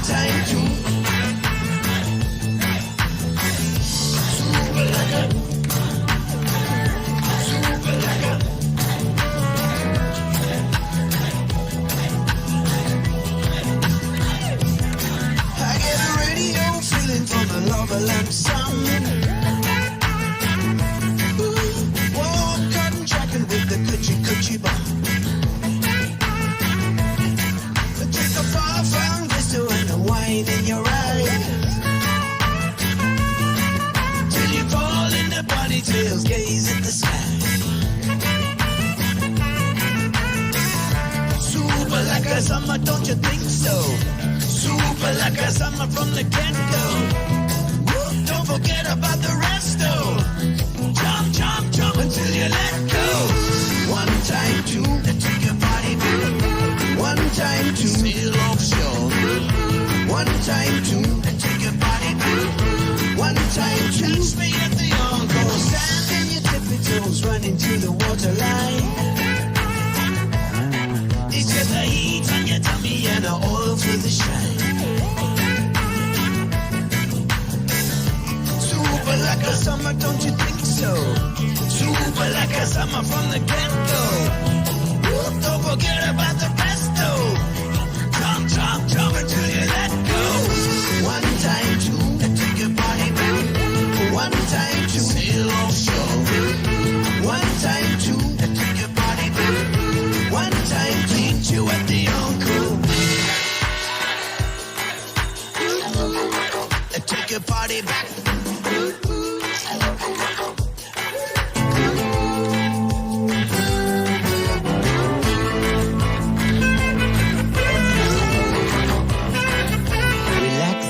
time, two. Super lekker. Super lekker. I get a radio feeling from the lava lamp sun. Walk cotton tracking with the coochie bar. Take a far from vista and the wine in your eyes. Till you fall in the ponytails, gaze at the sky. Super like a summer, don't you think so? Super like a summer from the get-go. Don't forget about the resto. Jump, jump, jump until you let go. One time, two, to take your body back. One time, two, sail offshore. One time, two, to take your body back. One time, two, catch me at the encore. Stand in your tippy toes, running to the waterline. It's just the heat on your tummy and the oil for the shine. Super like a summer, don't you think so? Super like a summer from the get-go. Don't forget about the resto. Jump, jump, jump until you let go. One time, two, take your body back. One time, two, sail offshore. One time, two, take your body back. One time, meet you at the encore. Take your body back.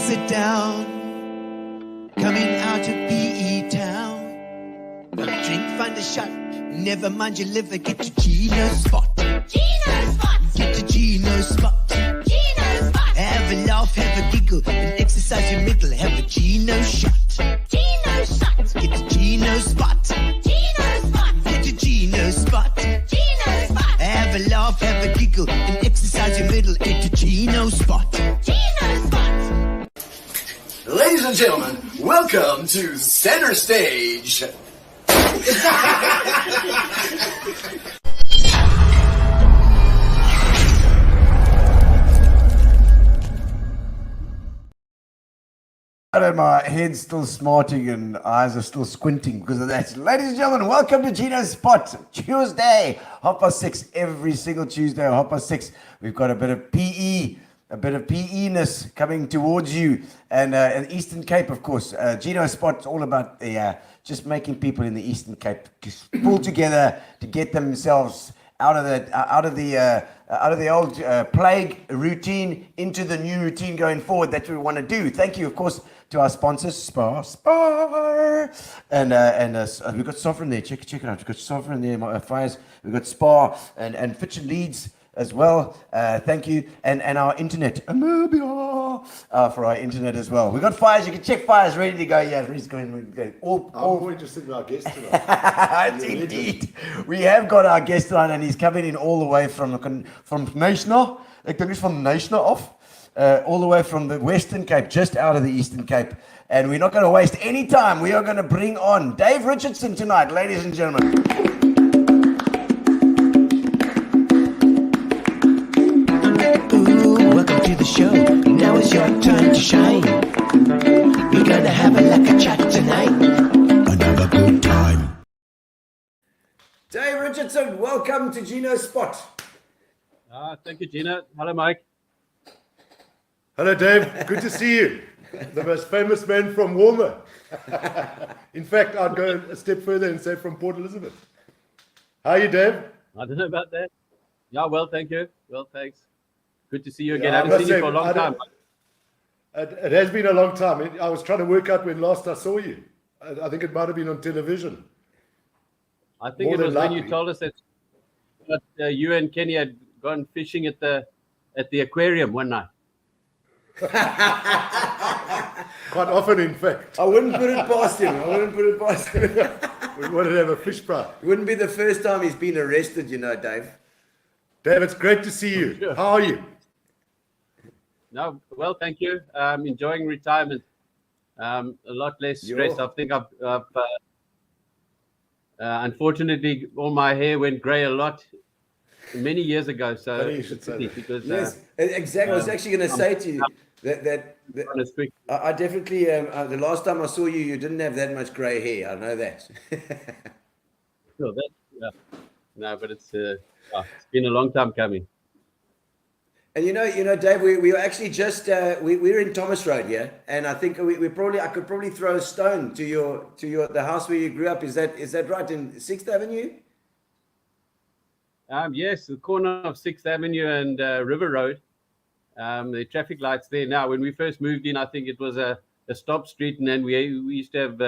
Sit down, coming out of PE town. Drink, find a shot, never mind your liver, get to Gino's spot. Gino spot! Get to Gino's spot. Gino spot! Have a laugh, have a giggle, and exercise your middle, have a Gino shot. Gino shot! Get to Gino's spot. Gino spot! Get to Gino's spot. Gino spot! Have a laugh, have a giggle, and exercise your middle, get to Gino's spot. Gino spot! Ladies and gentlemen, welcome to Center Stage. My head's still smarting and eyes are still squinting because of that. Ladies and gentlemen, welcome to Gino's Spot. Tuesday, 6:30 every single Tuesday, 6:30. We've got a bit of PE. A bit of PE-ness coming towards you, and Eastern Cape, of course. Gino's Spot's all about the just making people in the Eastern Cape pull together to get themselves out of the old plague routine into the new routine going forward that we want to do. Thank you, of course, to our sponsors, Spar, and we've got Sovereign there. Check it out. We've got Sovereign there, Fires. We've got Spar and Fitch and Leeds as well. Thank you. And our internet. For our internet as well. We've got Fires. You can check Fires ready to go. Yeah, he's going. I'm more interested in our guest tonight. Indeed. We have got our guest on, and he's coming in all the way from National. Ek dink he's from National off. All the way from the Western Cape, just out of the Eastern Cape. And we're not going to waste any time. We are going to bring on Dave Richardson tonight, ladies and gentlemen. Welcome to the show. Now it's your time to shine. We're gonna have a lekker chat tonight. Another good time. Dave Richardson, welcome to Gino's Spot. Thank you, Gino. Hello, Mike. Hello, Dave. Good to see you. The most famous man from Walmer. In fact, I'd go a step further and say from Port Elizabeth. How are you, Dave? I don't know about that. Yeah, well, thank you. Well, thanks. Good to see you again. I haven't seen you for a long time. It has been a long time. I was trying to work out when last I saw you. I think it might have been on television. I think it was when you told us that you and Kenny had gone fishing at the aquarium one night. Quite often, in fact. I wouldn't put it past him. We wanted to have a fish fry. It wouldn't be the first time he's been arrested, you know, Dave. Dave, it's great to see you. Sure. How are you? No, well, thank you. Enjoying retirement. A lot less stress. I think I've unfortunately, all my hair went grey a lot many years ago. So Funny you should say that. because Yes, exactly. I was actually going to say to you that I definitely, the last time I saw you, you didn't have that much grey hair. I know that. Sure, no, but it's been a long time coming. And you know, Dave, we were actually just we're in Thomas Road, yeah, and I think I could probably throw a stone to the house where you grew up. Is that right, in 6th Avenue? Yes, the corner of 6th Avenue and River Road. The traffic lights there now. When we first moved in, I think it was a stop street, and then we used to have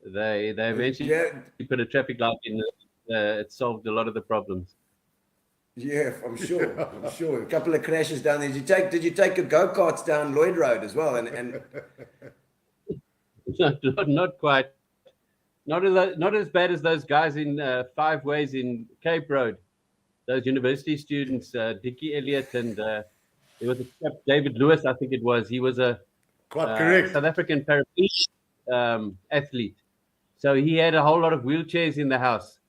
They eventually put a traffic light in. It solved a lot of the problems. Yeah, I'm sure. A couple of crashes down there. Did you take your go-karts down Lloyd Road as well? And not quite. Not as bad as those guys in 5 Ways in Cape Road. Those university students, Dickie Elliott and there was a chap, David Lewis, I think it was. He was a South African paraplegic athlete. So he had a whole lot of wheelchairs in the house,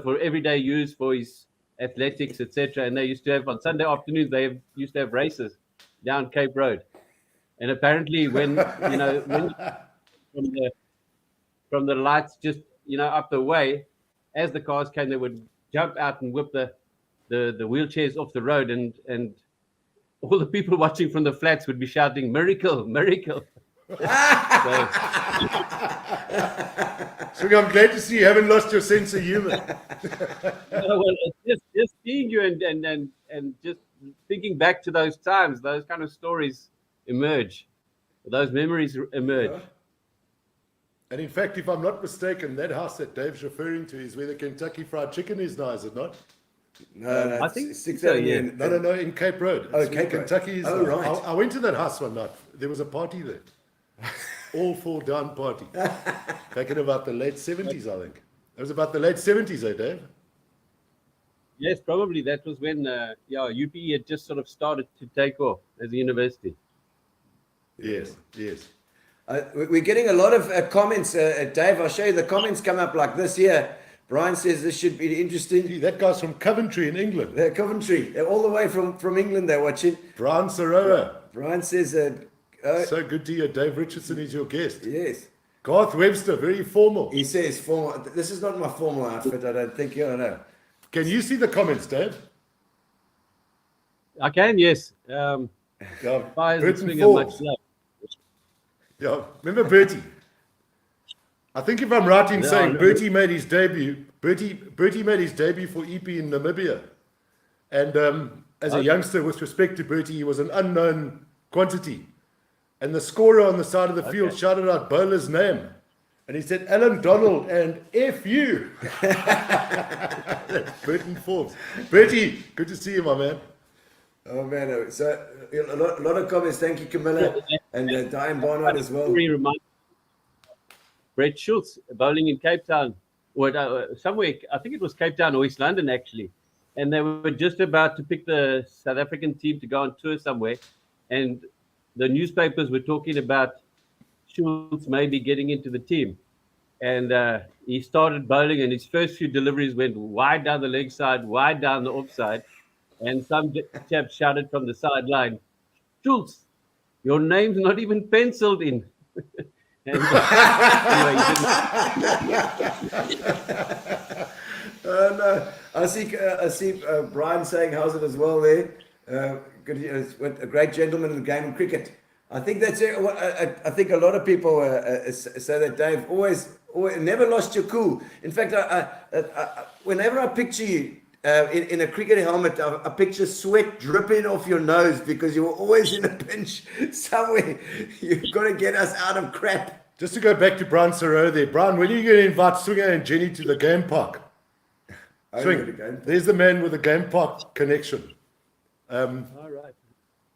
for everyday use for his athletics, etc. And they used to have, on Sunday afternoons, they used to have races down Cape Road. And apparently when from the lights just, up the way, as the cars came, they would jump out and whip the wheelchairs off the road. And all the people watching from the flats would be shouting, "Miracle, miracle." So I'm glad to see you haven't lost your sense of humor. Well, just seeing you and just thinking back to those times, those kind of stories emerge, those memories emerge. And in fact, if I'm not mistaken, that house that Dave's referring to is where the Kentucky Fried Chicken is now, is it not? No, I think 6th so, Avenue. yeah. No, in Cape Road. Oh, It's where Cape Road. Kentucky is. Oh, right. I went to that house one night. There was a party there. All fall down party. Back in about the late 70s, I think. It was about the late 70s, Dave? Yes, probably that was when UPE had just sort of started to take off as a university. Yes. We're getting a lot of comments, Dave. I'll show you the comments come up like this here. Brian says this should be interesting. Gee, that guy's from Coventry in England. Coventry, they're all the way from England. They're watching. Brian Saroa. Brian says, So good to hear. Dave Richardson is your guest. yes. Garth Webster, very formal. He says formal. This is not my formal outfit. I don't think. I don't know. Can you see the comments, Dave? I can, yes. Yeah, Fires Burton swing Forbes. much love. Yeah, remember Bertie? I think if I'm right in Yeah, saying no. Bertie made his debut. Bertie made his debut for EP in Namibia, and as a youngster, with respect to Bertie, he was an unknown quantity. And the scorer on the side of the field shouted out bowler's name, and he said Alan Donald and F you. Burton Forbes. Bertie, good to see you, my man. Oh man! So a lot of comments. Thank you, Camilla, and Diane Barnard as well. Story reminds Brett Schultz bowling in Cape Town, or somewhere, I think it was Cape Town or East London actually, and they were just about to pick the South African team to go on tour somewhere, and the newspapers were talking about Schultz maybe getting into the team, and he started bowling, and his first few deliveries went wide down the leg side, wide down the off side, and some chap shouted from the sideline, "Schultz, your name's not even penciled in." And, anyway, No, I see Brian saying, "How's it?" as well there. Good, a great gentleman in the game of cricket. I think that's it. I think a lot of people say that Dave always never lost your cool. In fact, whenever I picture you in a cricket helmet, I picture sweat dripping off your nose because you were always in a pinch somewhere. You've got to get us out of crap. Just to go back to Brian Saroa there. Brian, when are you going to invite Swinger and Jenny to the game park? Swing. There's the man with the game park connection. all right.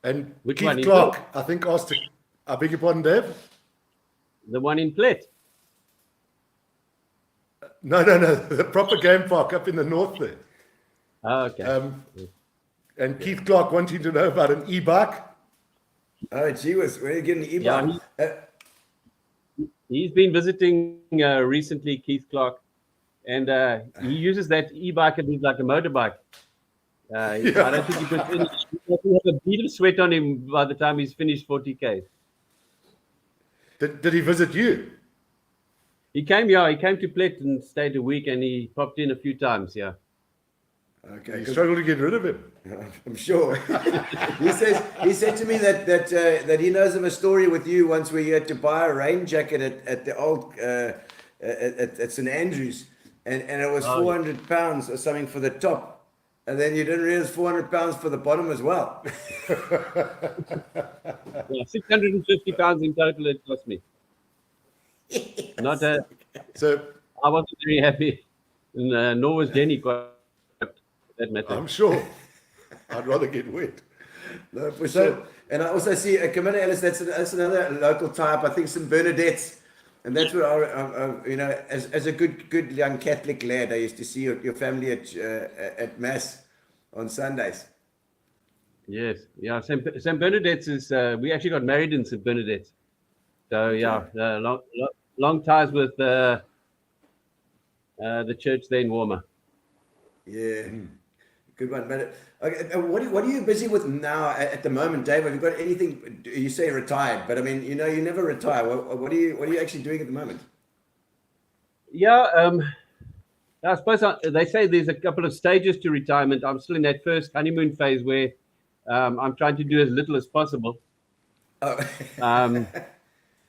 And Which one, Keith in Clark, I think, asked, I beg your pardon, Dave? The one in Plett. No, the proper game park up in the north there. Oh, okay. And Keith Clark wanting to know about an e-bike. Oh, gee whiz, where are you getting the Yeah, e-bike? He's been visiting recently, Keith Clark, and he uses that e-bike as like a motorbike. I don't think he could finish. He have a bead of sweat on him by the time he's finished 40K. Did he visit you? He came to Plet and stayed a week, and he popped in a few times. Yeah. Okay, You 'cause struggled to get rid of him. I'm sure. he said to me that he knows of a story with you once where you had to buy a rain jacket at the old at St Andrews, and it was £400 or something for the top, and then you didn't realize £400 for the bottom as well. Yeah, £650 in total it cost me. Not So I wasn't very happy, and nor was Jenny quite that matter. I'm sure I'd rather get wet. No, for sure. And I also see Camilla Ellis. That's another local type. I think St Bernadette's, and that's what as a good young Catholic lad, I used to see your family at mass on Sundays. Yes, yeah. St Bernadette's is we actually got married in St Bernadette's, so yeah, long ties with the church there in Walmer. Yeah. Good one. But okay, what are you busy with now at the moment, Dave? Have you got anything? You say retired, but I mean, you never retire. What are you actually doing at the moment? Yeah, I suppose they say there's a couple of stages to retirement. I'm still in that first honeymoon phase where I'm trying to do as little as possible. Oh.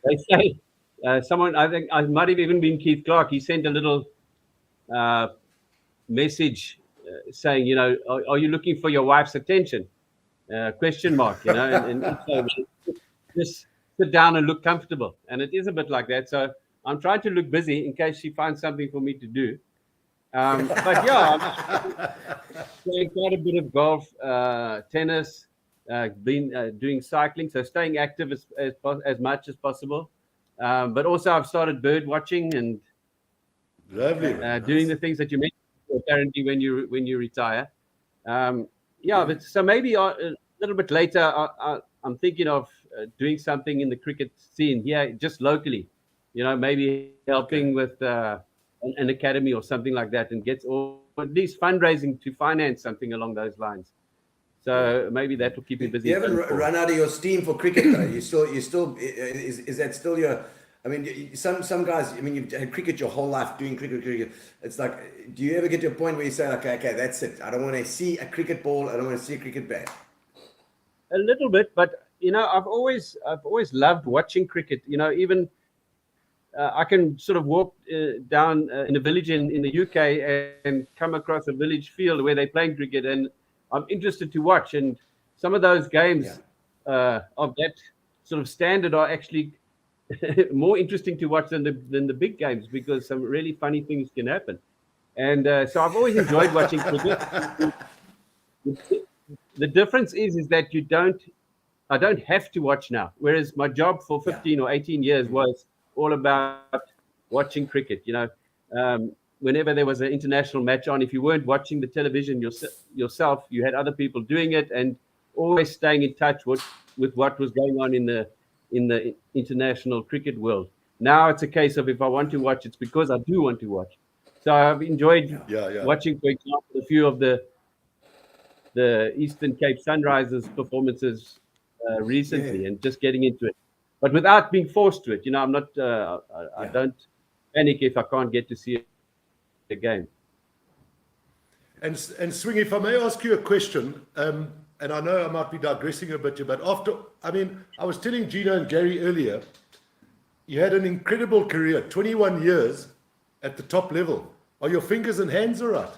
They say someone, I think I might have even been Keith Clark. He sent a little message saying, are you looking for your wife's attention? Question mark, and so just sit down and look comfortable. And it is a bit like that. So I'm trying to look busy in case she finds something for me to do. But yeah, I'm playing quite a bit of golf, tennis, been doing cycling, so staying active as much as possible. But also I've started bird watching and Lovely. doing the things that you mentioned apparently when you retire. But so maybe a little bit later I'm thinking of doing something in the cricket scene here, just locally. Maybe helping with an academy or something like that, and or at least fundraising to finance something along those lines. So maybe that will keep me busy. You haven't run out of your steam for cricket, though. You still is that still your? I mean, some guys. I mean, you've had cricket your whole life, doing cricket. It's like, do you ever get to a point where you say, okay, that's it. I don't want to see a cricket ball. I don't want to see a cricket bat. A little bit, but I've always loved watching cricket. Even I can sort of walk down in a village in the UK and come across a village field where they're playing cricket, and I'm interested to watch. And some of those games of that sort of standard are actually more interesting to watch than the big games, because some really funny things can happen. And so I've always enjoyed watching cricket. The difference is that I don't have to watch now, whereas my job for 15 or 18 years was all about watching cricket. Whenever there was an international match on, if you weren't watching the television yourself, you had other people doing it, and always staying in touch with what was going on in the international cricket world. Now it's a case of, if I want to watch, it's because I do want to watch. So I've enjoyed watching, for example, a few of the Eastern Cape Sunrisers performances recently, and just getting into it, but without being forced to it. I'm not. I don't panic if I can't get to see the game. And Swing, if I may ask you a question, and I know I might be digressing a bit here, but I was telling Gino and Gary earlier, you had an incredible career, 21 years at the top level. Are your fingers and hands all right?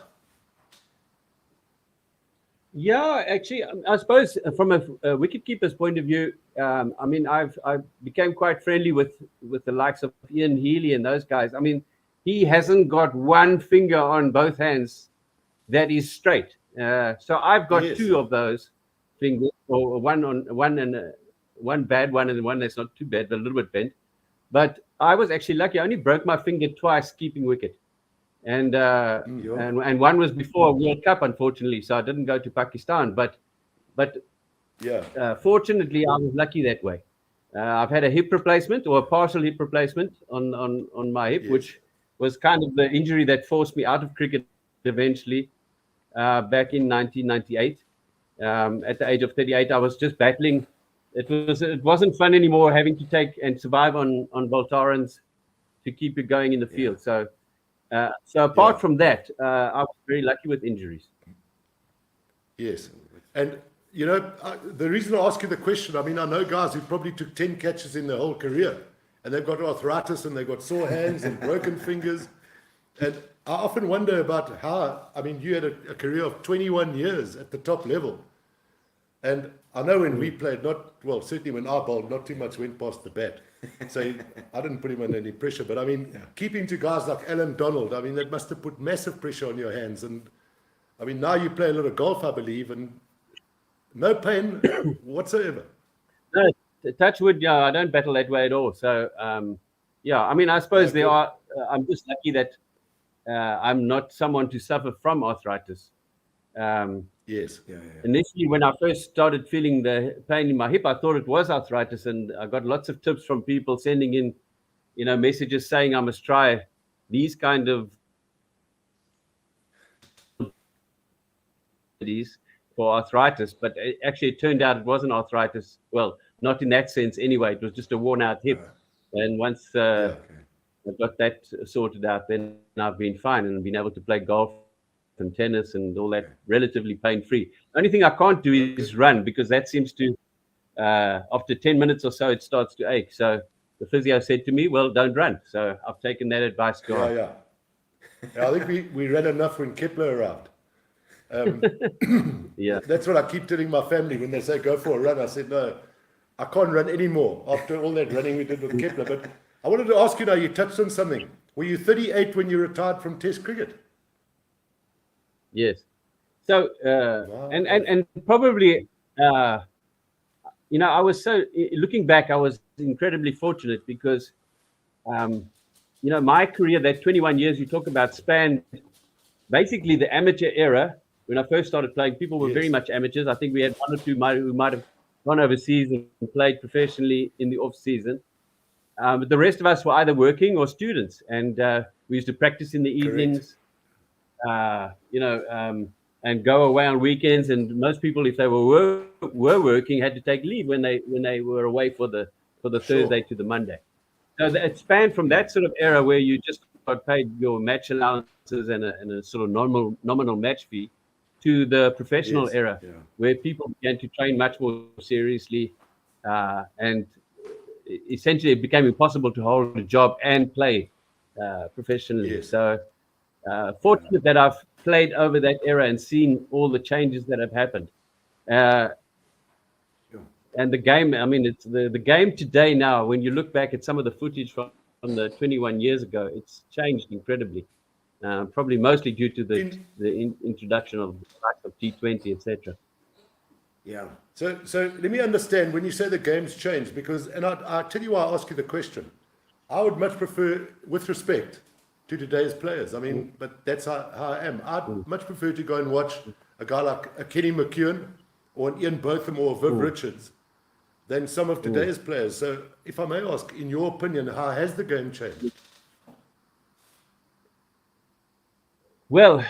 Yeah, actually, I suppose from a wicketkeeper's point of view, I became quite friendly with the likes of Ian Healy and those guys. I mean, he hasn't got one finger on both hands that is straight. So I've got two of those fingers, or one bad one and one that's not too bad, but a little bit bent. But I was actually lucky. I only broke my finger twice keeping wicket. and one was before World Cup, unfortunately, so I didn't go to Pakistan. But fortunately, I was lucky that way. I've had a hip replacement or a partial hip replacement on my hip, which was kind of the injury that forced me out of cricket eventually back in 1998. At the age of 38, I was just battling. It wasn't fun anymore having to take and survive on Voltarens to keep you going in the field. So apart from that, I was very lucky with injuries. Yes. And, you know, the reason I ask you the question, I mean, I know guys who probably took 10 catches in their whole career, and they've got arthritis and they've got sore hands and broken fingers. And I often wonder about how, I mean, you had a career of 21 years at the top level. And I know when we played, certainly when I bowled, not too much went past the bat. So I didn't put him under any pressure. But I mean, keeping to guys like Alan Donald, I mean, that must have put massive pressure on your hands. And I mean, now you play a lot of golf, I believe, and no pain whatsoever. No, touch wood, I don't battle that way at all. So, I mean, I suppose I'm just lucky that I'm not someone to suffer from arthritis. Yes. Initially, when I first started feeling the pain in my hip, I thought it was arthritis, and I got lots of tips from people sending in, messages saying I must try these kind of for arthritis. But actually, it turned out it wasn't arthritis. Well, not in that sense anyway. It was just a worn-out hip. And once I got that sorted out, then I've been fine and been able to play golf and tennis and all that relatively pain-free. Only thing I can't do is run, because that seems to, after 10 minutes or so, it starts to ache. So the physio said to me, well, don't run. So I've taken that advice to heart. I think we ran enough when Kepler arrived. That's what I keep telling my family when they say go for a run. I said, no, I can't run anymore after all that running we did with Kepler. But I wanted to ask you now, you touched on something. Were you 38 when you retired from Test cricket? Yes. So, and probably, I was looking back, I was incredibly fortunate because, my career, that 21 years you talk about, spanned basically the amateur era. When I first started playing, people were very much amateurs. I think we had one or two who might have gone overseas and played professionally in the off season. But the rest of us were either working or students, and we used to practice in the evenings. And go away on weekends. And most people, if they were working, had to take leave when they were away for the Thursday to the Monday. So it spanned from that sort of era where you just got paid your match allowances and a sort of nominal match fee, to the professional era where people began to train much more seriously, and essentially it became impossible to hold a job and play professionally. So. Fortunate that I've played over that era and seen all the changes that have happened. And the game, I mean, it's the game today now, when you look back at some of the footage from the 21 years ago, it's changed incredibly. Probably mostly due to the introduction of T20, etc. Yeah. So let me understand, when you say the game's changed, because, and I'll tell you why I ask you the question. I would much prefer, with respect to today's players. I mean, but that's how I am. I'd much prefer to go and watch a guy like a Kenny McKeown or an Ian Botham or Viv Richards than some of today's players. So if I may ask, in your opinion, how has the game changed? Well,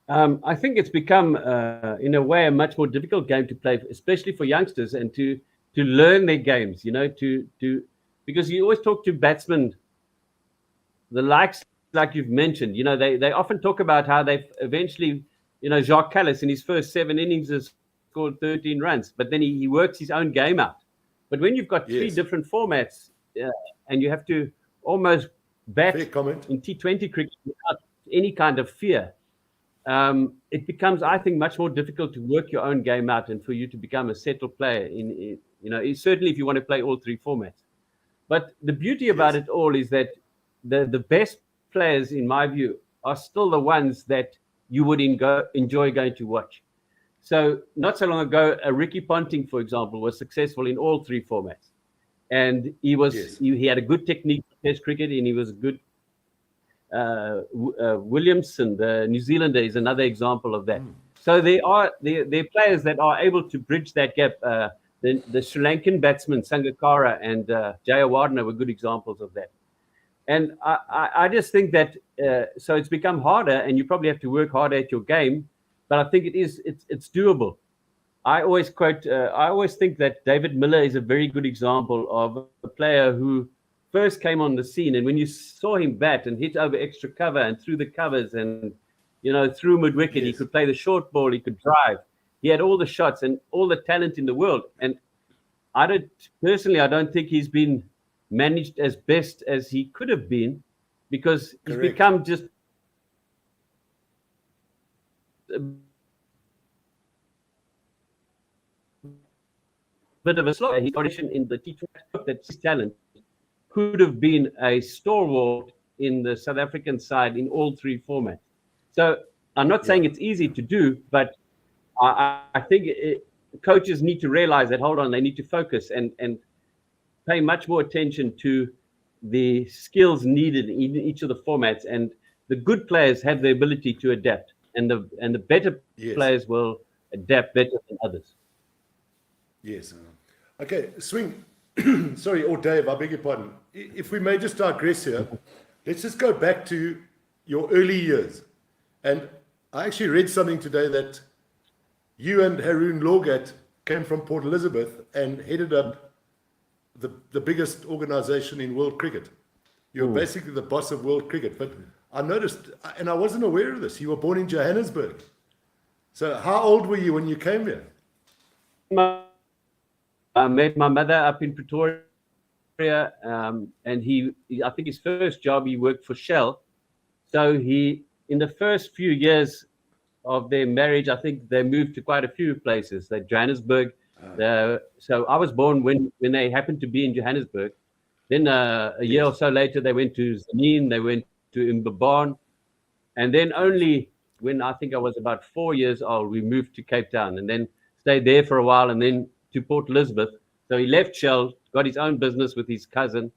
I think it's become, in a way, a much more difficult game to play, especially for youngsters, and to learn their games, because you always talk to batsmen, the likes, like you've mentioned, they often talk about how they've eventually, Jacques Kallis in his first 7 innings has scored 13 runs, but then he works his own game out. But when you've got 3 different formats, and you have to almost bat in T20 cricket without any kind of fear, it becomes, I think, much more difficult to work your own game out and for you to become a settled player certainly if you want to play all 3 formats. But the beauty about it all is that the best players, in my view, are still the ones that you would enjoy going to watch. So not so long ago, Ricky Ponting, for example, was successful in all 3 formats, and he had a good technique for Test cricket, and he was good. Williamson, the New Zealander, is another example of that. So there are players that are able to bridge that gap. The Sri Lankan batsmen Sangakkara and Jayawardene were good examples of that. And I just think that so it's become harder, and you probably have to work harder at your game. But I think it's doable. I always think that David Miller is a very good example of a player who first came on the scene, and when you saw him bat and hit over extra cover and through the covers and through mid wicket, he could play the short ball, he could drive, he had all the shots and all the talent in the world. And I don't think he's been managed as best as he could have been, because he's become just a bit of a slow. His audition in the T20, that his talent could have been a stalwart in the South African side in all three formats. So I'm not saying it's easy to do, but I think coaches need to realize that, hold on, they need to focus and pay much more attention to the skills needed in each of the formats. And the good players have the ability to adapt, and the better players will adapt better than others. Yes. Okay, Swing. Sorry, or Dave, I beg your pardon. If we may just digress here, let's just go back to your early years. And I actually read something today that you and Haroon Lorgat came from Port Elizabeth and headed up the biggest organization in world cricket. You're basically the boss of world cricket. But I noticed, and I wasn't aware of this, you were born in Johannesburg. So how old were you when you came here? I met my mother up in Pretoria, and I think his first job, he worked for Shell. So in the first few years of their marriage, I think they moved to quite a few places, like Johannesburg. So I was born when they happened to be in Johannesburg. Then a year or so later, they went to Zanin, they went to Mbabane. And then only when I think I was about 4 years old, we moved to Cape Town and then stayed there for a while and then to Port Elizabeth. So he left Shell, got his own business with his cousin.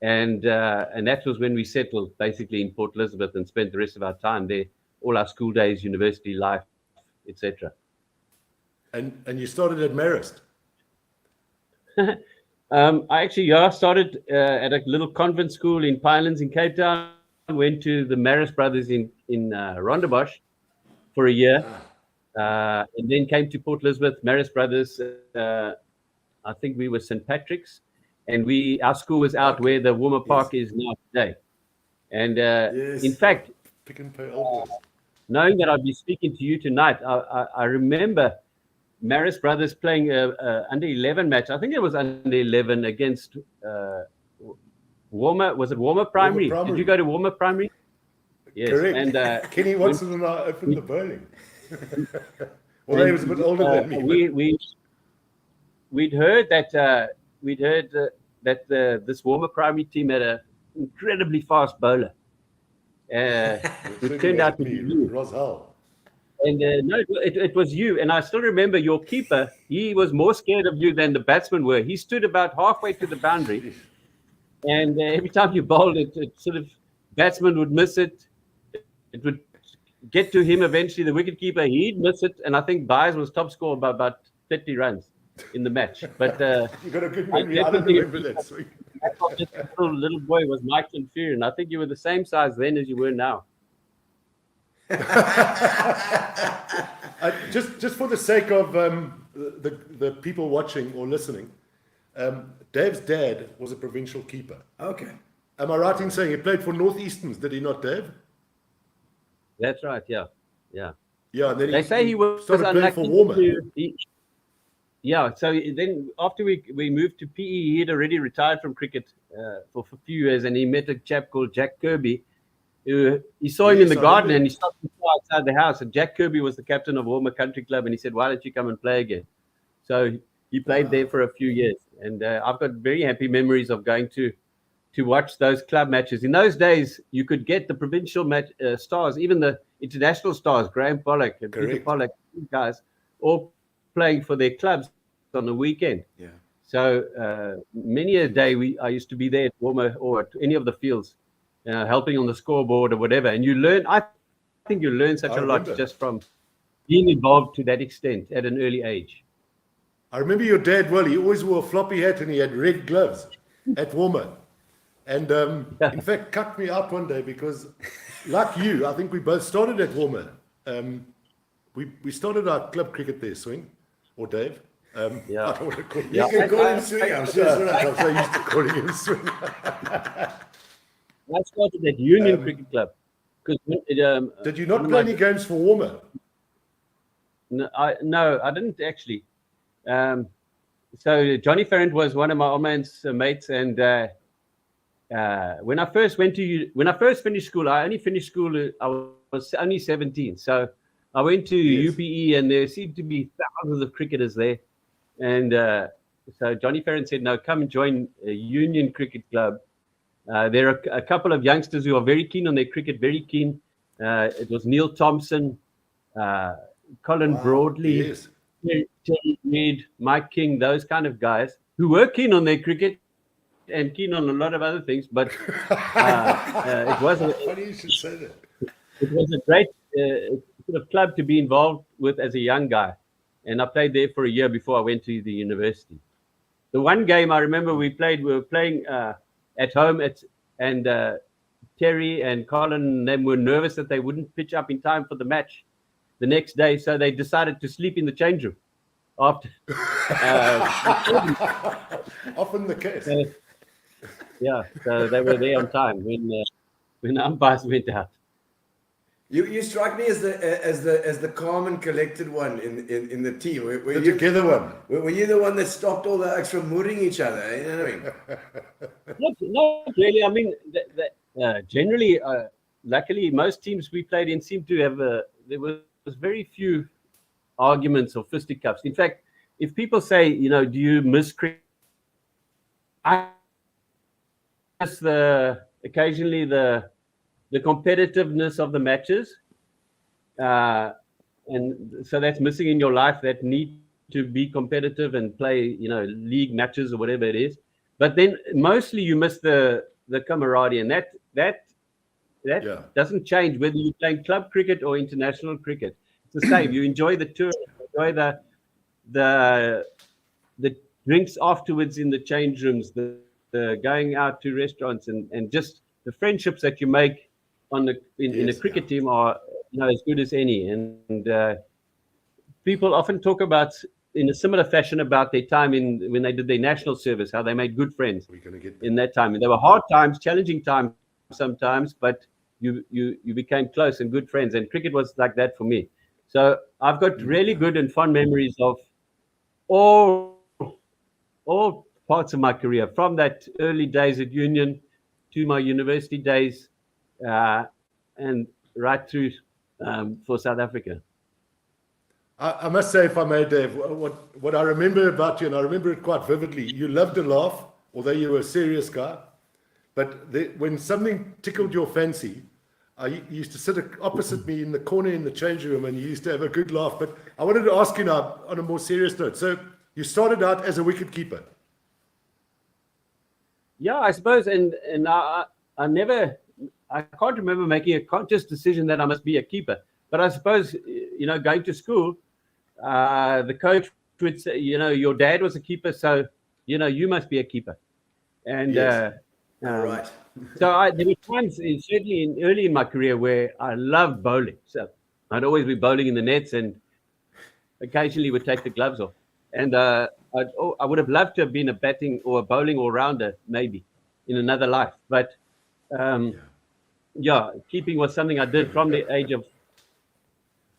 And that was when we settled basically in Port Elizabeth and spent the rest of our time there, all our school days, university life, etc. And you started at Marist? I actually started at a little convent school in Pinelands in Cape Town. Went to the Marist Brothers in Rondebosch for a year, and then came to Port Elizabeth. Marist Brothers, I think we were St. Patrick's, and our school was out where the Walmer Park is now today. And in fact, Pick and Pay Old Boys. Knowing that I'd be speaking to you tonight, I remember Marist Brothers playing under 11 match. I think it was under 11 against Walmer. Was it Walmer Primary? Did you go to Walmer Primary? Yes. Correct. And Kenny Watson and I opened the bowling. Well, he was a bit older than me. We'd heard that this Walmer Primary team had an incredibly fast bowler. It turned out to be you. Rosal. And no, it was you. And I still remember your keeper. He was more scared of you than the batsmen were. He stood about halfway to the boundary. And every time you bowled it, sort of batsman would miss it. It would get to him eventually, the wicketkeeper. He'd miss it. And I think Byers was top scorer by about 30 runs in the match. But you got a good memory. I don't remember that. This little boy was Michael Fury, and I think you were the same size then as you were now. Just for the sake of the people watching or listening, Dave's dad was a provincial keeper. Okay. Am I right in saying he played for Northeasterns? Did he not, Dave? That's right. Yeah. Yeah. And then they say he was started playing for Walmer. Yeah. So then after we moved to PE, he had already retired from cricket for a few years, and he met a chap called Jack Kirby. He saw him in the garden and he stopped him outside the house. And Jack Kirby was the captain of Walmer Country Club, and he said, "Why don't you come and play again?" So he played there for a few years, and I've got very happy memories of going to watch those club matches. In those days, you could get the provincial match stars, even the international stars, Graham Pollock and Peter Pollock, guys, all playing for their clubs on the weekend. Yeah. So many a day I used to be there at Walmer or at any of the fields helping on the scoreboard or whatever. And you learn, I think you learn such a lot remember. just from being involved to that extent at an early age. I remember your dad well. He always wore a floppy hat and he had red gloves at Walmer. And in fact, cut me up one day because, like you, I think we both started at Walmer. We started our club cricket there, Swing, or Dave. I don't want to call him. You can call him Swing, I'm sure. I'm so used to calling him Swing. I started at Union Cricket Club. Did you not play any games for Walmer? No, I didn't actually. So Johnny Ferrand was one of my old man's mates, and when I first finished school, I only finished school. I was only 17, so I went to UPE, and there seemed to be thousands of cricketers there, and so Johnny Ferrand said, "No, come and join a Union Cricket Club." There are a couple of youngsters who are very keen on their cricket, very keen. It was Neil Thompson, Colin Broadley, Yes. Terry Reid, Mike King, those kind of guys who were keen on their cricket and keen on a lot of other things. But it was Funny you should say that. it was a great sort of club to be involved with as a young guy. And I played there for a year before I went to the university. The one game I remember we were playing at home and Terry and Colin, them were nervous that they wouldn't pitch up in time for the match the next day, so they decided to sleep in the change room after. Often the case. So they were there on time when the umpires went out. You strike me as the calm and collected one in the team. Were The you, together one. were you the one that stopped all the Oaks from mooring each other? You know what I mean? Not really. I mean, generally, luckily, most teams we played in seemed to have there was very few arguments or fisticuffs. In fact, if people say, do you miss cricket? I miss occasionally the competitiveness of the matches, and so that's missing in your life. That need to be competitive and play, league matches or whatever it is. But then mostly you miss the camaraderie, and that doesn't change whether you're playing club cricket or international cricket. It's the same. You enjoy the tour, enjoy the drinks afterwards in the change rooms, the going out to restaurants, and just the friendships that you make in a cricket team are as good as any. And people often talk about in a similar fashion about their time when they did their national service, how they made good friends in that time. And there were hard times, challenging times sometimes, but you became close and good friends. And cricket was like that for me. So I've got really good and fond memories of all parts of my career, from that early days at Union to my university days, and right through for South Africa. I must say, if I may, Dave, what I remember about you, and I remember it quite vividly, you loved to laugh, although you were a serious guy. But when something tickled your fancy, you used to sit opposite me in the corner in the change room, and you used to have a good laugh. But I wanted to ask you now, on a more serious note. So you started out as a wicket keeper. Yeah, I suppose, and I can't remember making a conscious decision that I must be a keeper. But I suppose, going to school, the coach would say, your dad was a keeper, so, you must be a keeper. And Right. So there were times, certainly early in my career, where I loved bowling. So I'd always be bowling in the nets, and occasionally would take the gloves off. And I would have loved to have been a batting or a bowling all-rounder, maybe, in another life. But, keeping was something I did from the age of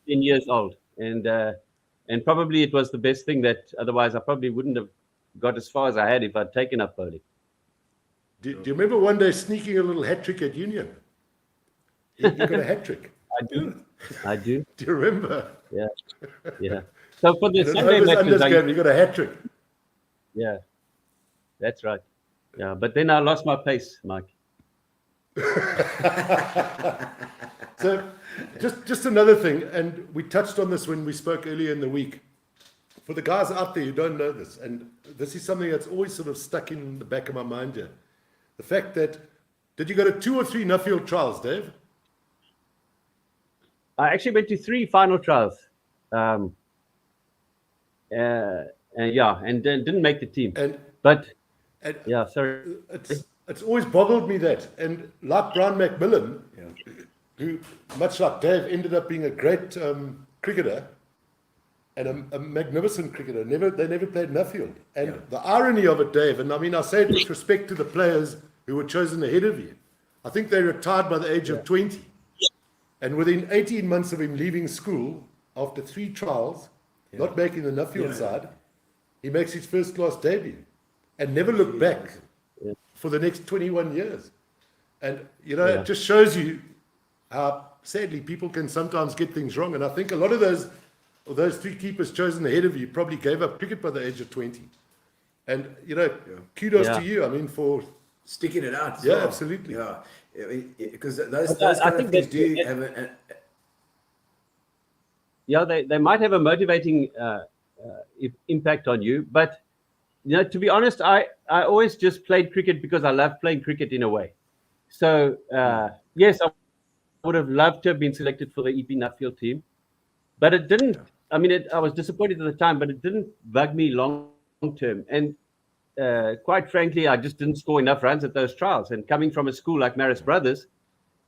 10 years old. And probably it was the best thing that otherwise I probably wouldn't have got as far as I had if I'd taken up bowling. Do you remember one day sneaking a little hat trick at Union? You got a hat trick. I do. Do you remember? Yeah. So for the Sunday matches, matches, you got a hat trick. Yeah, that's right. Yeah, but then I lost my pace, Mike. So just another thing, and we touched on this when we spoke earlier in the week. For the guys out there who don't know this, and this is something that's always sort of stuck in the back of my mind here, the fact that Did you go to 2 or 3 Nuffield trials, Dave? I actually went to 3 final trials. And didn't make the team. But sorry. It's always boggled me that. And like Brian McMillan, who, much like Dave, ended up being a great cricketer and a magnificent cricketer. They never played Nuffield. And the irony of it, Dave, and I mean, I say it with respect to the players who were chosen ahead of you. I think they retired by the age of 20. And within 18 months of him leaving school, after 3 trials, not making the Nuffield side, he makes his first class debut and never looked back for the next 21 years. And, it just shows you how, sadly, people can sometimes get things wrong. And I think a lot of those 3 keepers chosen ahead of you probably gave up cricket by the age of 20. And, kudos to you, I mean, for sticking it out. Yeah, absolutely. Yeah, because those kind of things do have they might have a motivating impact on you. But, to be honest, I always just played cricket because I love playing cricket in a way. So, yes, I would have loved to have been selected for the EP Nuffield team. But it didn't. I mean, I was disappointed at the time, but it didn't bug me long term. And quite frankly, I just didn't score enough runs at those trials. And coming from a school like Marist Brothers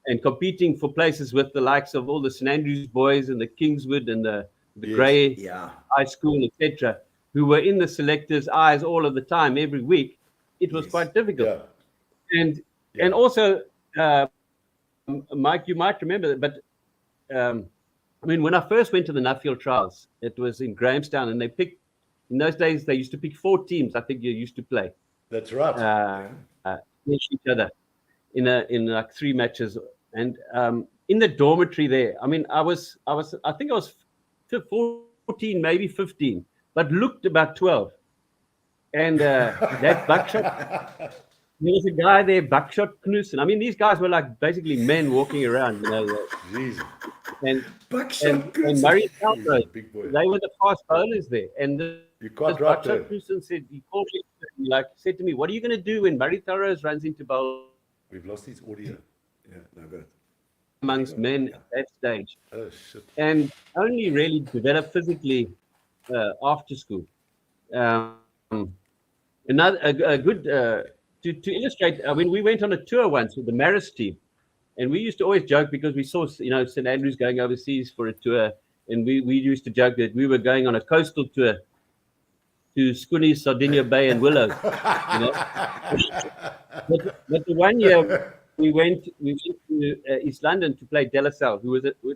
and competing for places with the likes of all the St Andrews boys and the Kingswood and the Grey High School, etc., who were in the selectors' eyes all of the time, every week, it was quite difficult. Yeah. And also, Mike, you might remember that, but I mean, when I first went to the Nuffield trials, it was in Grahamstown, and they picked, in those days, they used to pick 4 teams, I think you used to play. That's right. Against each other in like 3 matches. And in the dormitory there, I mean, I think I was 14, maybe 15, but looked about 12. And that buckshot, there was a guy there, Buckshot Knudsen. I mean, these guys were like basically men walking around, Jesus. And Murray Calbro, they were the fast bowlers there. And Buckshot Knudsen said, he called me, said to me, "What are you going to do when Murray Thalrose runs into bowl?" We've lost his audio. Yeah, no good. Amongst men at that stage. Oh, shit. And only really developed physically after school. Another a good to illustrate. I mean, we went on a tour once with the Marist team, and we used to always joke because we saw St Andrews going overseas for a tour, and we used to joke that we were going on a coastal tour to Skoonie, Sardinia Bay, and Willows. But the one year we went to East London to play De La Salle,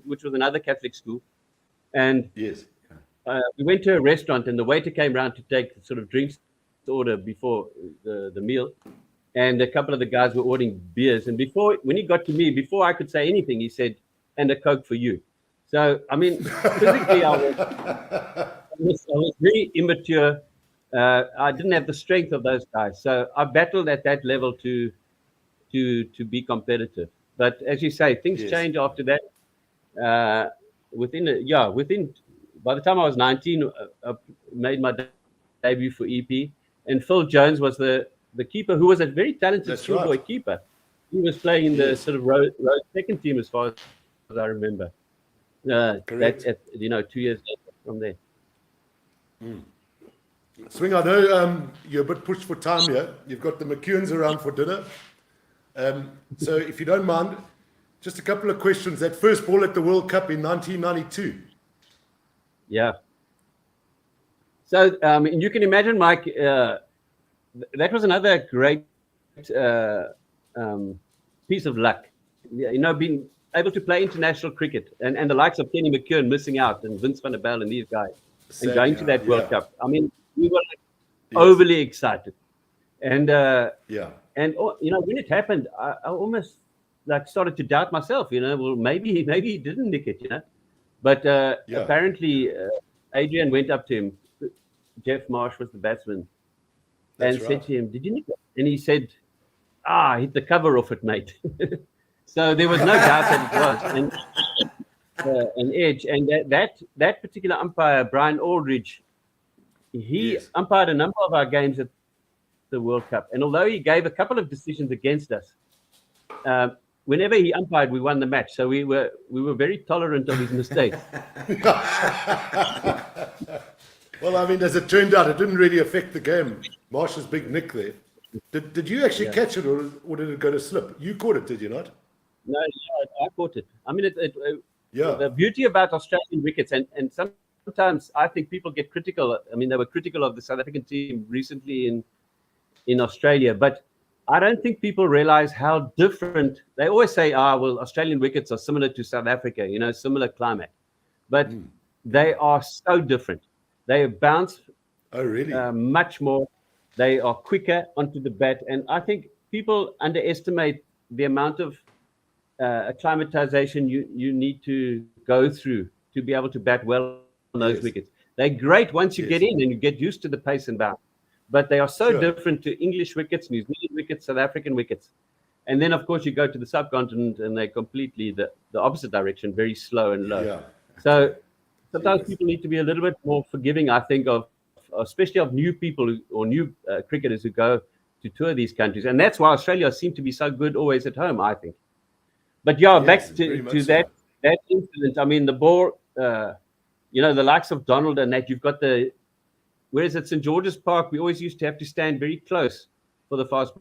which was another Catholic school, and we went to a restaurant, and the waiter came round to take sort of drinks order before the meal, and a couple of the guys were ordering beers, and when he got to me, before I could say anything, he said, "And a Coke for you." So I mean, physically I was very immature. I didn't have the strength of those guys, so I battled at that level to be competitive. But as you say, things changed after that. By the time I was 19, I made my debut for EP. And Phil Jones was the keeper, who was a very talented schoolboy keeper. He was playing in the sort of road second team, as far as I remember. Correct. 2 years later from there. Swing, I know you're a bit pushed for time here. You've got the McEwens around for dinner. So if you don't mind, just a couple of questions. That first ball at the World Cup in 1992. Yeah. So you can imagine, Mike, that was another great piece of luck. Being able to play international cricket and the likes of Kenny McKeown missing out and Vince van der Bijl and these guys and going to that World Cup. I mean, we were overly excited. And when it happened, I almost started to doubt myself. Well, maybe he didn't nick it. But apparently Adrian went up to him. Jeff Marsh was the batsman, and said to him, "Did you nick it?" And he said, "I hit the cover off it, mate." So there was no doubt that it was an edge. And that particular umpire, Brian Aldridge, he umpired a number of our games at the World Cup. And although he gave a couple of decisions against us, whenever he umpired, we won the match. So we were very tolerant of his mistakes. Well, I mean, as it turned out, it didn't really affect the game. Marsh's big nick there. Did you actually catch it, or did it go to slip? You caught it, did you not? No, I caught it. I mean, Yeah. the beauty about Australian wickets, and sometimes I think people get critical. I mean, they were critical of the South African team recently in Australia, but I don't think people realize how different. They always say, well, Australian wickets are similar to South Africa, similar climate. But they are so different. They bounce Oh, really? much more. They are quicker onto the bat. And I think people underestimate the amount of acclimatization you need to go through to be able to bat well on those wickets. They're great once you get in and you get used to the pace and bounce. But they are so different to English wickets, New Zealand wickets, South African wickets. And then, of course, you go to the subcontinent and they're completely the opposite direction, very slow and low. Yeah. So sometimes people need to be a little bit more forgiving, I think, especially of new people or new cricketers who go to tour these countries. And that's why Australia seem to be so good always at home, I think. But back to that incident. I mean, the ball, the likes of Donald and that, you've got whereas at St. George's Park, we always used to have to stand very close for the fast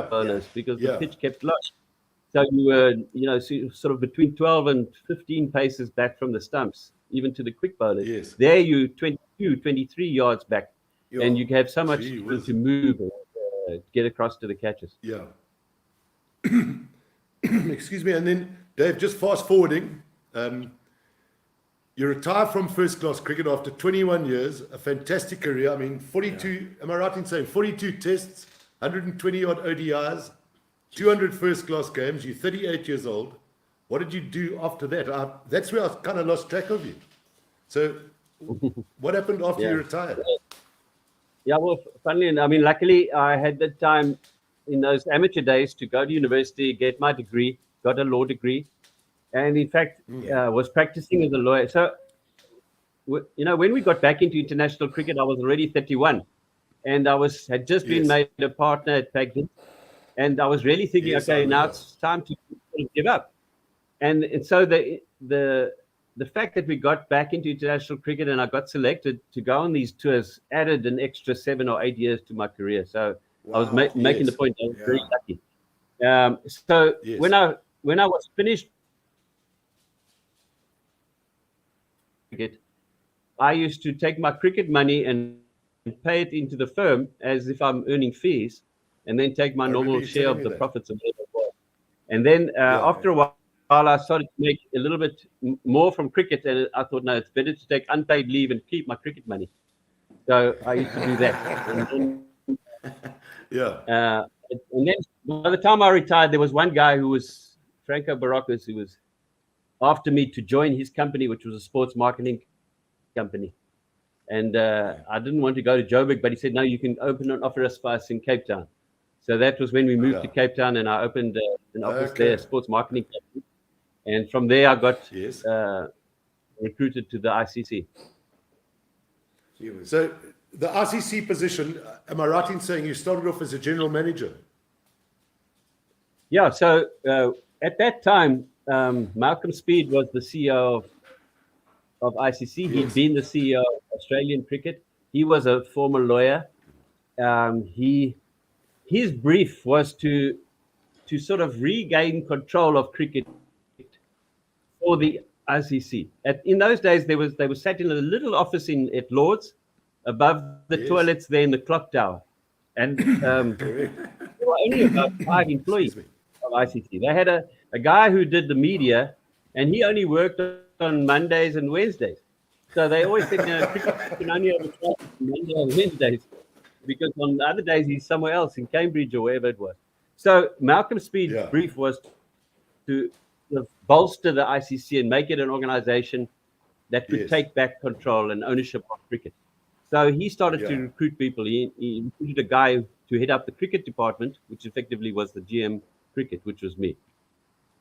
bowlers because the pitch kept low. So you were, sort of between 12 and 15 paces back from the stumps, even to the quick bowlers. Yes. There you 22, 23 yards back, and you have so much to move and get across to the catches. Yeah. Excuse me. And then, Dave, just fast forwarding, you retired from first class cricket after 21 years, a fantastic career. I mean, 42, am I right in saying 42 tests, 120 odd ODIs, 200 first class games. You're 38 years old. What did you do after that? That's where I kind of lost track of you. So what happened after you retired? Yeah, well, funnily enough, I mean, luckily I had the time in those amateur days to go to university, get my degree, got a law degree. And in fact, was practicing as a lawyer. So, when we got back into international cricket, I was already 31, and I had just been made a partner at Pagden, and I was really thinking, now it's time to give up. And so the fact that we got back into international cricket and I got selected to go on these tours added an extra 7 or 8 years to my career. So I was making the point. I was very lucky. When I was finished cricket, I used to take my cricket money and pay it into the firm as if I'm earning fees, and then take my normal share of the profits of it. And then after a while, I started to make a little bit more from cricket, and I thought, no, it's better to take unpaid leave and keep my cricket money. So I used to do that. And then by the time I retired, there was one guy who was Franco Barocas, who was after me to join his company, which was a sports marketing company. And I didn't want to go to Joburg, but he said, no, you can open an office for us in Cape Town. So that was when we moved to Cape Town, and I opened an office there, a sports marketing company. And from there, I got recruited to the ICC. So the ICC position, am I right in saying you started off as a general manager? Yeah, so at that time, Malcolm Speed was the CEO of ICC. He'd been the CEO of Australian cricket. He was a former lawyer. His brief was to sort of regain control of cricket for the ICC. In those days, they were sat in a little office at Lord's, above the toilets there in the clock tower, and there were only about 5 employees of ICC. They had a guy who did the media, and he only worked on Mondays and Wednesdays. So they always said, cricket can only have a class on Monday and Wednesdays, because on the other days he's somewhere else in Cambridge or wherever it was. So Malcolm Speed's brief was to sort of bolster the ICC and make it an organization that could take back control and ownership of cricket. So he started to recruit people. He recruited a guy to head up the cricket department, which effectively was the GM cricket, which was me.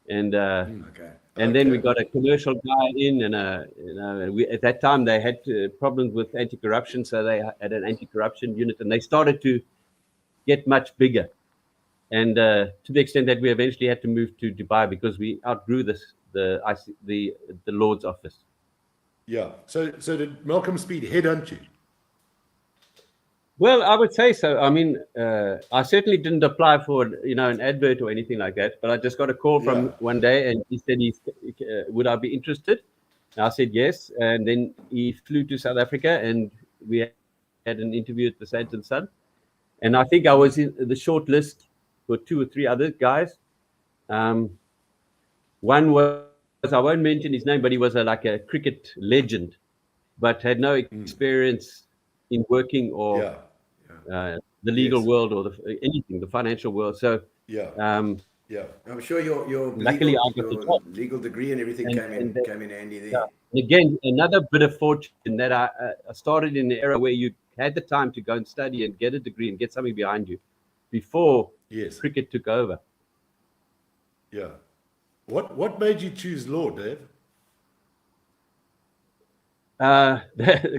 And then we got a commercial guy in, and at that time they had problems with anti-corruption, so they had an anti-corruption unit, and they started to get much bigger. and to the extent that we eventually had to move to Dubai because we outgrew the Lord's office. Yeah. So did Malcolm Speed headhunt you? Well, I would say so. I mean, I certainly didn't apply for an advert or anything like that. But I just got a call from one day, and he said, "Would I be interested?" And I said yes, and then he flew to South Africa, and we had an interview at the Sandton Sun. And I think I was in the short list for 2 or 3 other guys. One was, I won't mention his name, but he was like a cricket legend, but had no experience in working or the legal world or anything, the financial world. So I'm sure your luckily I got the job. legal degree and everything came in handy there. And again, another bit of fortune that I started in the era where you had the time to go and study and get a degree and get something behind you before cricket took over. Yeah. What made you choose law, Dave?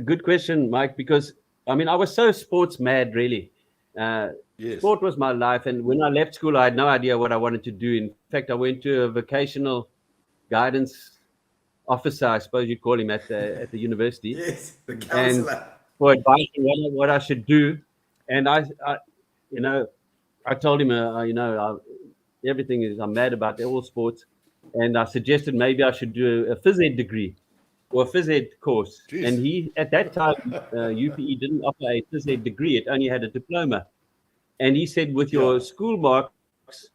Good question, Mike, because I mean, I was so sports mad, really. Sport was my life. And when I left school, I had no idea what I wanted to do. In fact, I went to a vocational guidance officer, I suppose you'd call him, at the university. Yes, the counselor. And for advice on what I should do. And I told him, everything I'm mad about all sports. And I suggested maybe I should do a phys ed degree or a phys ed course. Jeez. And he, at that time, UPE didn't offer a phys ed degree. It only had a diploma. And he said, with your school marks,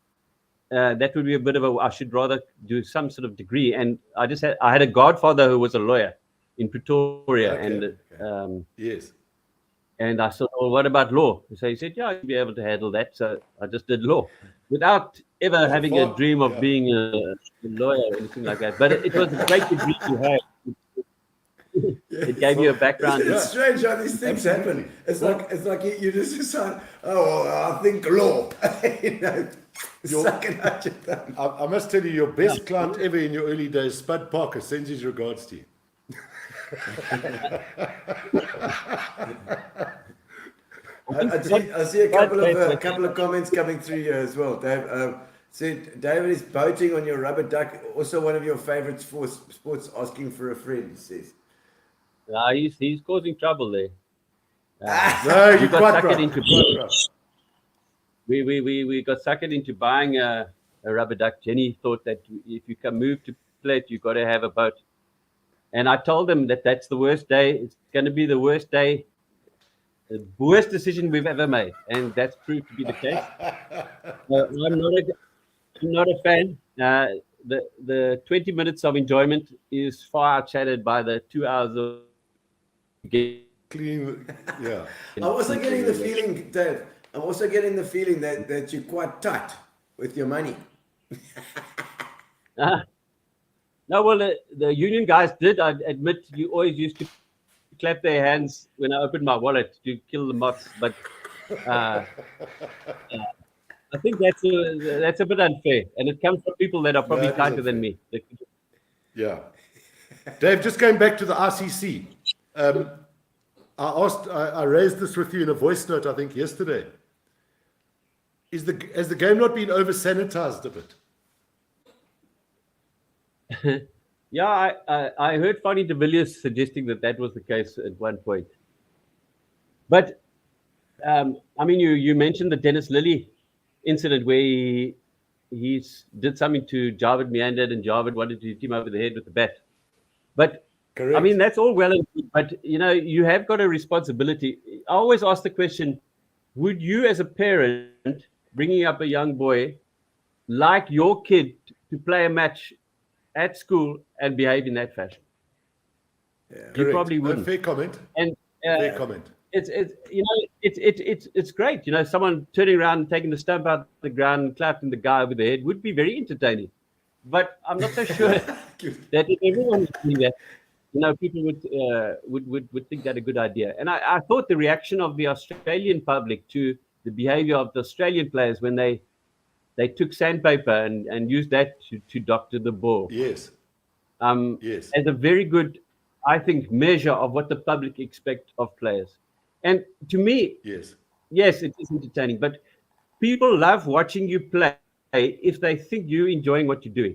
that would be a bit of I should rather do some sort of degree. And I had a godfather who was a lawyer in Pretoria. And I said, well, what about law? So he said, you'll be able to handle that. So I just did law without ever having a dream of being a lawyer or anything like that. But it was a great degree to have. It gave you a background. It's strange how these things happen. It's like you just decide, I think law. Sucking out your thumb. I must tell you, your best client ever in your early days, Spud Parker, sends his regards to you. I see a couple of comments coming through here as well, Dave. Said David is boating on your rubber duck. Also, one of your favorite sports. Asking for a friend, he says. He's causing trouble there. No, you got We got suckered into buying a rubber duck. Jenny thought that if you can move to play, you've got to have a boat. And I told them that that's the worst day. It's going to be the worst day, the worst decision we've ever made. And that's proved to be the case. I'm not a fan. The 20 minutes of enjoyment is far outshadowed by the 2 hours of clean. Yeah. I'm also getting the feeling, Dave. that you're quite tight with your money. No, well, the union guys did. I admit you always used to clap their hands when I opened my wallet to kill the moths, but I think that's a bit unfair, and it comes from people that are probably tighter than me. Yeah. Dave, just going back to the RCC, I raised this with you in a voice note, I think, yesterday. Has the game not been over-sanitized a bit? Yeah, I heard Fanny de Villiers suggesting that was the case at one point. But, I mean, you mentioned the Dennis Lilly incident where he did something to Javed Meander and Javed wanted to hit him over the head with the bat. But, correct. I mean, that's all well and good, but, you have got a responsibility. I always ask the question, would you as a parent bringing up a young boy like your kid to play a match at school and behave in that fashion? Yeah, you correct. Probably wouldn't. Fair comment. And fair comment. It's great. Someone turning around and taking the stump out the ground and clapping the guy over the head would be very entertaining. But I'm not so sure that if everyone was doing that, people would think that a good idea. And I thought the reaction of the Australian public to the behavior of the Australian players when they took sandpaper and used that to doctor the ball. Yes. Yes. As a very good, I think, measure of what the public expect of players. And to me, yes, it is entertaining. But people love watching you play if they think you're enjoying what you're doing.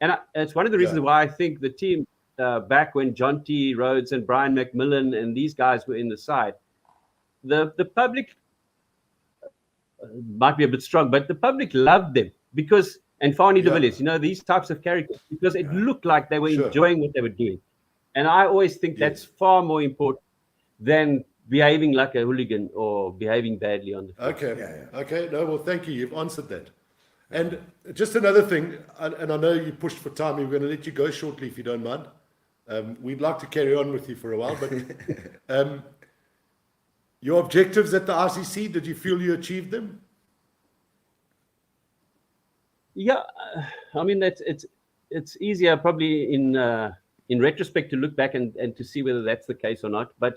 And it's one of the reasons why I think the team back when John T. Rhodes and Brian McMillan and these guys were in the side, the public might be a bit strong, but the public loved them because, and Fani de Villiers, you know, these types of characters, because it looked like they were enjoying what they were doing. And I always think that's far more important than behaving like a hooligan or behaving badly on the field. Okay. Okay. No, well, thank you. You've answered that. And just another thing, and I know you pushed for time. We're going to let you go shortly if you don't mind. We'd like to carry on with you for a while, but your objectives at the RCC, did you feel you achieved them? Yeah, I mean it's easier probably in retrospect to look back and to see whether that's the case or not. But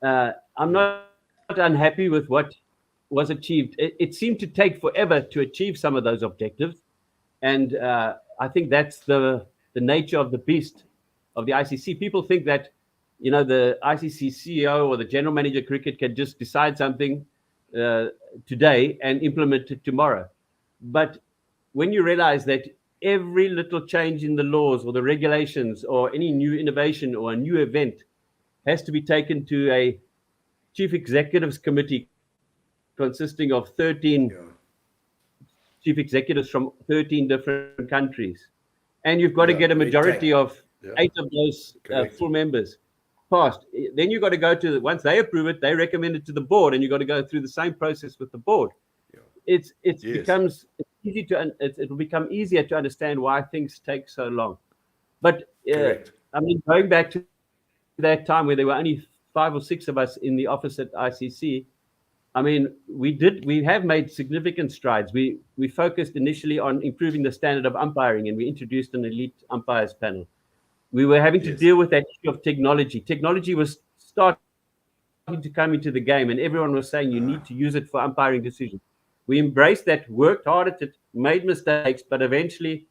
I'm not unhappy with what was achieved. It seemed to take forever to achieve some of those objectives, and I think that's the nature of the beast of the ICC. People think that, you know, the ICC CEO or the general manager of cricket can just decide something today and implement it tomorrow. But when you realize that every little change in the laws or the regulations or any new innovation or a new event has to be taken to a chief executives committee consisting of 13 chief executives from 13 different countries, and you've got to get a majority of 8 of those full members passed, then you've got to go to, once they approve it, they recommend it to the board, and you've got to go through the same process with the board. It will become easier to understand why things take so long. But I mean, going back to that time where there were only 5 or 6 of us in the office at ICC, I mean, we have made significant strides. We focused initially on improving the standard of umpiring, and we introduced an elite umpires panel. We were having to deal with that issue of technology. Technology was starting to come into the game, and everyone was saying you need to use it for umpiring decisions. We embraced that, worked hard at it, made mistakes, but eventually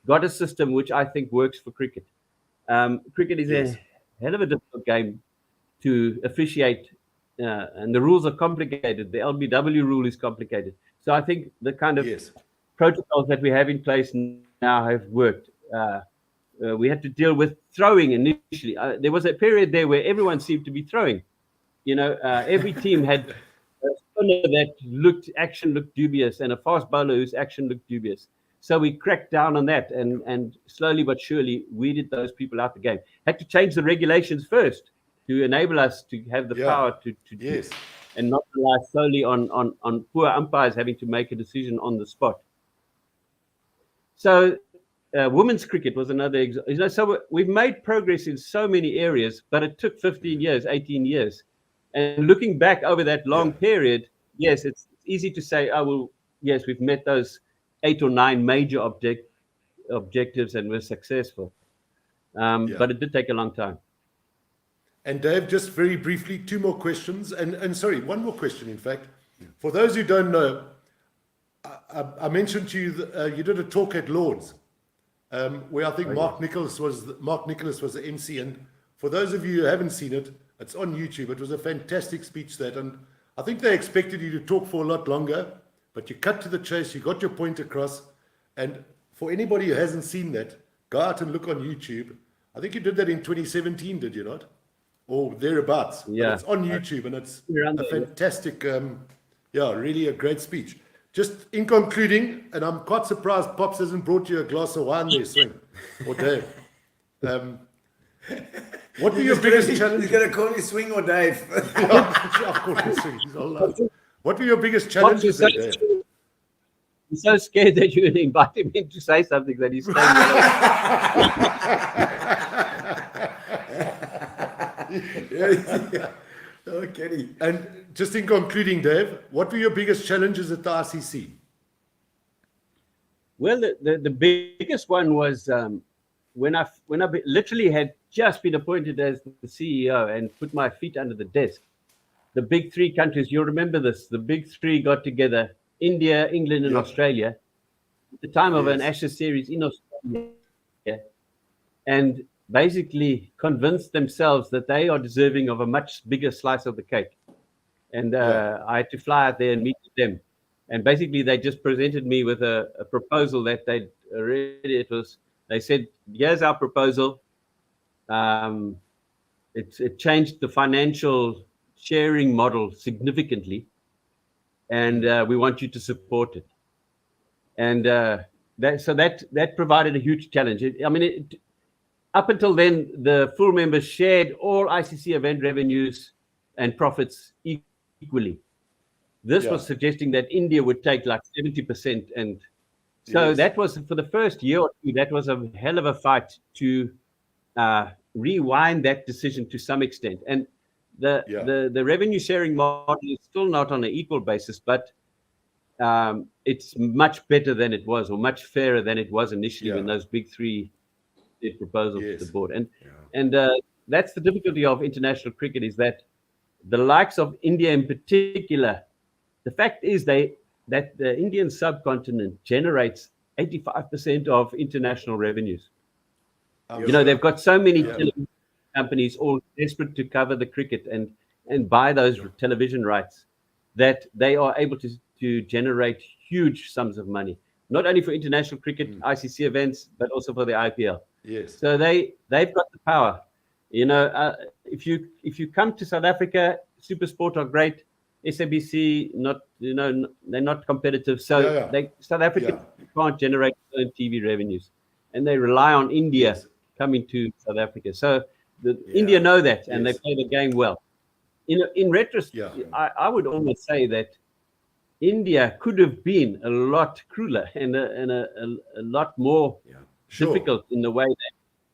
got a system which I think works for cricket. Cricket is a hell of a difficult game to officiate, and the rules are complicated. The LBW rule is complicated. So I think the kind of protocols that we have in place now have worked. We had to deal with throwing initially. There was a period there where everyone seemed to be throwing. You know, every team had a spinner that action looked dubious and a fast bowler whose action looked dubious. So we cracked down on that, and slowly but surely weeded those people out the game. Had to change the regulations first to enable us to have the power to do it, and not rely solely on poor umpires having to make a decision on the spot. So women's cricket was another example. You know, so we've made progress in so many areas, but it took 15 years, 18 years. And looking back over that long period, yes, it's easy to say, oh, well, yes, we've met those 8 or 9 major objectives and we're successful. But it did take a long time. And Dave, just very briefly, 2 more questions. And sorry, 1 more question, in fact. For those who don't know, I mentioned to you that you did a talk at Lord's, where I think Mark Nicholas was the MC. And for those of you who haven't seen it, it's on YouTube. It was a fantastic speech that, and I think they expected you to talk for a lot longer, but you cut to the chase, you got your point across. And for anybody who hasn't seen that, go out and look on YouTube. I think you did that in 2017, did you not? Or thereabouts. Yeah. But it's on YouTube, and it's a fantastic, really a great speech. Just in concluding, and I'm quite surprised Pops hasn't brought you a glass of wine there, Swing, or Dave. What were your biggest challenges? He's going to call you Swing or Dave. Of course, Swing. He's all loud. What were your biggest challenges, Dave? He's so scared that you're going to invite him in to say something that he's saying. Okay. And just in concluding, Dave, what were your biggest challenges at the RCC? Well, the biggest one was when I literally had just been appointed as the CEO and put my feet under the desk. The big 3 countries, you'll remember this, the big 3 got together, India, England, and Australia, at the time of an Ashes series in Australia, and basically convinced themselves that they are deserving of a much bigger slice of the cake. And I had to fly out there and meet with them. And basically, they just presented me with a proposal that they said, here's our proposal. It changed the financial sharing model significantly, and we want you to support it. And that provided a huge challenge. Up until then, the full members shared all ICC event revenues and profits equally. This was suggesting that India would take like 70%. And so that was, for the first year or two, that was a hell of a fight to rewind that decision to some extent. And the revenue sharing model is still not on an equal basis, but it's much better than it was, or much fairer than it was initially when those big three did proposals to the board. And that's the difficulty of international cricket, is that the likes of India in particular, the fact is that the Indian subcontinent generates 85% of international revenues. They've got so many television companies all desperate to cover the cricket and buy those television rights, that they are able to generate huge sums of money, not only for international cricket, ICC events, but also for the IPL. Yes. So they've got the power. If you come to South Africa, SuperSport are great. SABC, they're not competitive. So South Africa can't generate their own TV revenues, and they rely on India coming to South Africa. So India know that, and they play the game well. In retrospect, I would almost say that India could have been a lot crueler and a lot more difficult in the way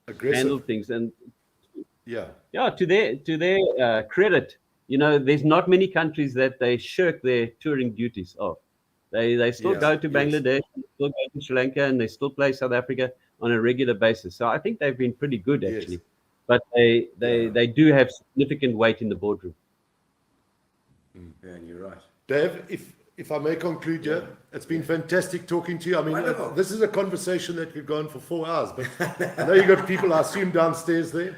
they handle things. And to their credit, there's not many countries that they shirk their touring duties of. They still go to Bangladesh, still go to Sri Lanka, and they still play South Africa on a regular basis. So I think they've been pretty good, actually. But they do have significant weight in the boardroom. Yeah, you're right. Dave, if I may conclude here, it's been fantastic talking to you. I mean, this is a conversation that could go on for 4 hours, but I know you've got people, I assume, downstairs there.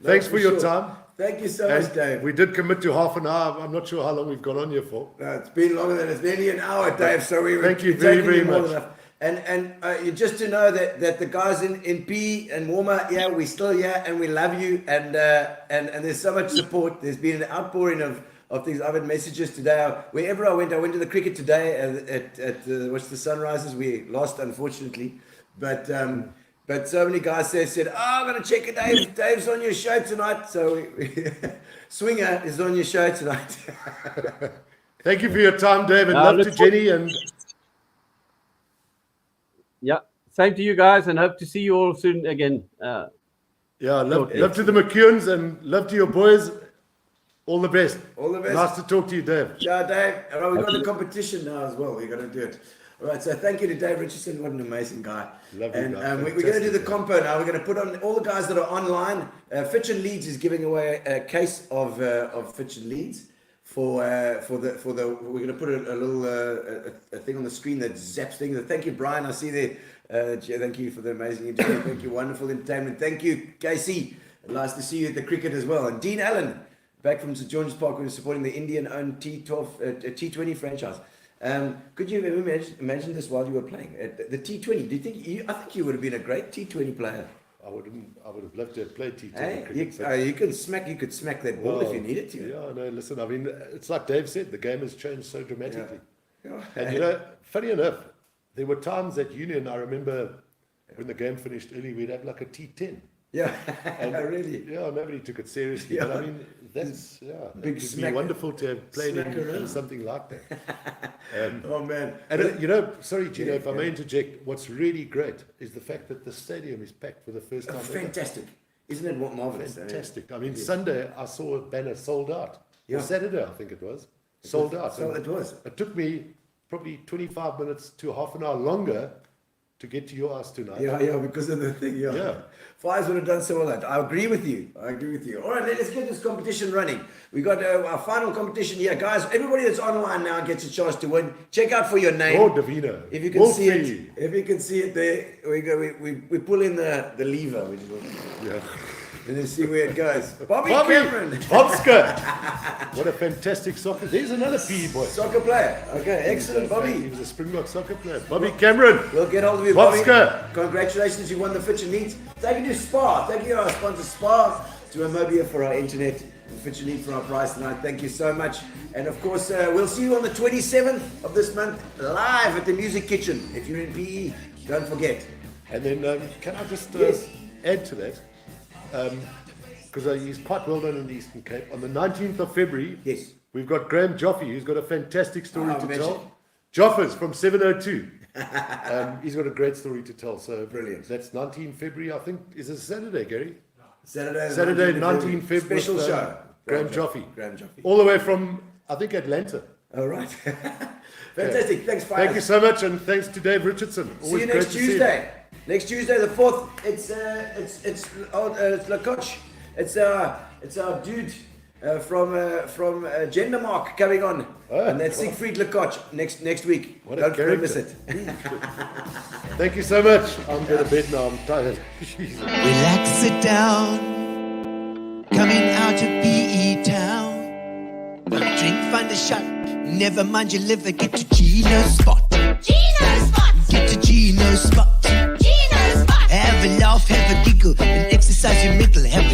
Thanks for your time. Thank you so much, Dave. We did commit to half an hour. I'm not sure how long we've gone on here for. No, it's been longer than it's nearly an hour, Dave. So thank you very, very much. And just to know that the guys in P and Walmer, we're still here and we love you. And there's so much support. There's been an outpouring of these other messages today. Wherever I went to the cricket today at the Sunrisers. We lost, unfortunately, but so many guys said, I'm going to check it, Dave. Dave's on your show tonight. So Swinger is on your show tonight. Thank you for your time, Dave, and love to Jenny. And same to you guys, and hope to see you all soon again. Love to the McKeons and love to your boys. All the best. All the best. Nice to talk to you, Dave. Yeah, Dave. All right, we've got the competition now as well. We're going to do it. All right, so thank you to Dave Richardson. What an amazing guy. Lovely and guy. We're going to do the compo now. We're going to put on all the guys that are online. Fitch and Leeds is giving away a case of Fitch and Leeds for the. We're going to put a little a thing on the screen that zaps things. Thank you, Brian. I see there. Thank you for the amazing interview. Thank you, wonderful entertainment. Thank you, Casey. Nice to see you at the cricket as well. And Dean Allen, back from St George's Park, who's supporting the Indian-owned T20 franchise. Could you imagine this while you were playing the T20? Do you think I think you would have been a great T20 player? I would have loved to have played T20. Hey, you could smack that ball if you needed to. Yeah, no, listen, I mean, it's like Dave said, the game has changed so dramatically. And funny enough, there were times at Union, I remember when the game finished early, we'd have like a T10. Yeah, and really. Yeah, nobody took it seriously. But I mean, that's big it would be wonderful to have played in something like that. Oh man! And sorry, Gino, if I may interject, what's really great is the fact that the stadium is packed for the first time. Fantastic, isn't it? Marvelous! Fantastic. I mean, Sunday I saw a banner sold out. Or Saturday, I think it was sold out. So it was. It took me probably 25 minutes to half an hour longer to get to your house tonight. Yeah, because of the thing. Yeah. Fires would have done so well. I agree with you. All right, let's get this competition running. We got our final competition here, guys. Everybody that's online now gets a chance to win. Check out for your name. Oh, Davina. If you can see it, there, we pull in the lever. and then see where it goes. Bobby Bobby Cameron, Oscar. What a fantastic soccer. There's another PE boy. soccer player. Okay, excellent, He Bobby. was a Springbok soccer player. Bobby Cameron. We'll get hold of you, Bobby. Oscar. Congratulations, you won the Fitch and Leeds. Thank you to Spa. Thank you to our sponsor Spa, to Amobia for our internet, and Fitch and Leeds for our price tonight. Thank you so much. And of course, we'll see you on the 27th of this month, live at the Music Kitchen. If you're in PE, don't forget. And then, can I just Yes. add to that? Because he's quite well known in the Eastern Cape. On the 19th of February, Yes. we've got Graham Joffe, who's got a fantastic story Oh, to mention. tell. Joffers from 702. He's got a great story to tell. So Brilliant. That's 19 February, I think. Is it Saturday, Gary? Saturday, 19 February. Special show. Graham Joffe. Graham Joffe. All the way from, I think, Atlanta. All right. Fantastic. Thanks, Fires. Thank you so much, and thanks to Dave Richardson. See Always you great next to see Tuesday. Next Tuesday, the 4th. It's Lakoch. It's our dude from Gendermark coming on, Oh, and that's Siegfried Lakoch next week. What a Don't miss character. it. Thank you so much. I'm going to bed now. I'm tired. Jeez. Relax, sit down. Coming out of PE town. Drink, find a shot. Never mind your liver. Get to Gino's spot. Gino spot. Get to Gino's spot. Gino spot. Have a laugh, have a giggle, and exercise your middle. Have